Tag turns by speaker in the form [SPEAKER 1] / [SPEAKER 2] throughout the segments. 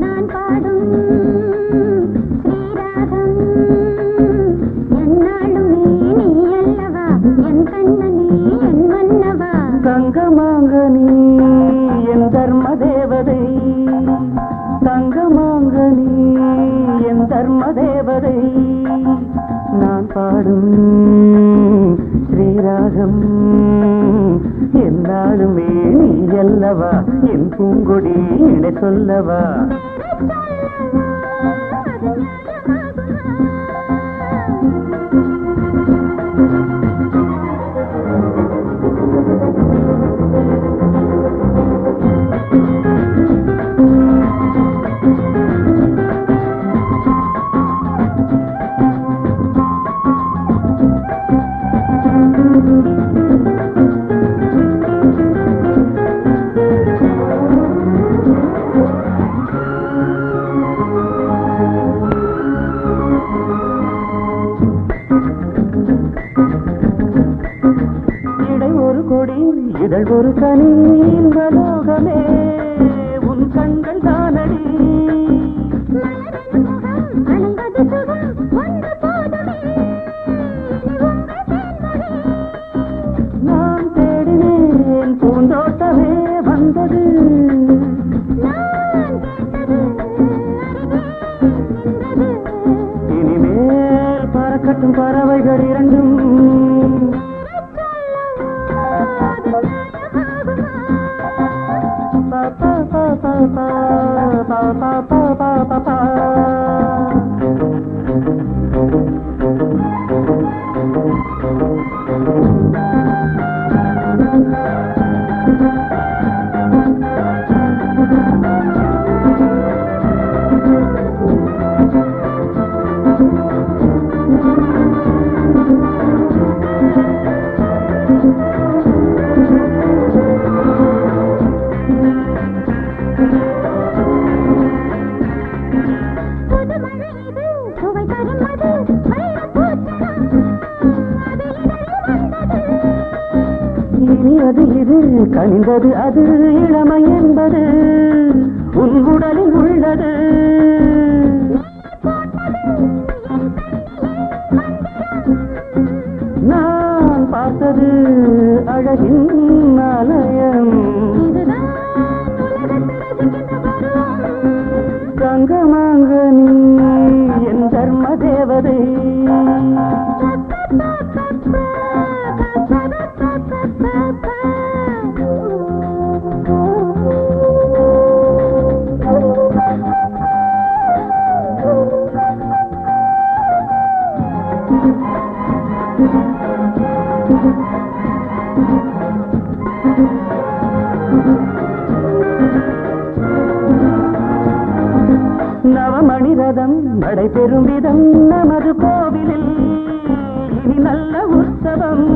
[SPEAKER 1] நான் பாடும் ஸ்ரீராகம் என்னாலுமே நீ அல்லவா என் கண்ணனே என் மன்னவா
[SPEAKER 2] தங்கமாங்க நீ என் தர்ம தேவதை தங்கமாங்க நீ என் தர்ம தேவதை நான் பாடும் ஸ்ரீராகம் என்னாலுமே நீ அல்லவா என் பூங்கொடி இணை சொல்லவா இதழ் ஒரு கனி இன்பலோகமே உன் கண்கள் தானடி நான் தேடினேன் பூந்தோட்டமே வந்தது இனிமேல் பறக்கட்டும் பறவைகள் இரண்டும் அது இது கனிந்தது அது இளமை என்பது உன் உடலில் உள்ளது நான் பார்த்தது அழகின் ஆலயம் தங்கமாங்க நீ என் தர்ம தேவதை நவமணி ரதம் நடைபெறும் விதம் நமது கோவிலில் இனி நல்ல உற்சவம்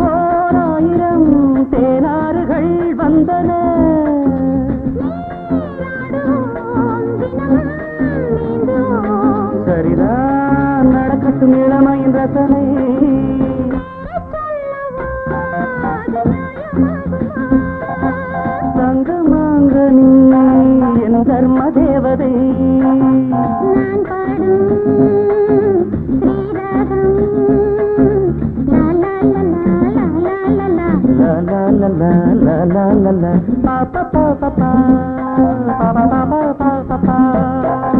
[SPEAKER 2] ஓராயிரம் தேனாறுகள் வந்தன சரிதான் நடக்கட்டும் இளமையின் ரசனை தங்கமாங்க நீ என் தர்ம தேவதை
[SPEAKER 1] நான் பாடும் ஸ்ரீராகம்
[SPEAKER 2] la la la la la la la la pa pa pa pa pa pa pa pa pa pa pa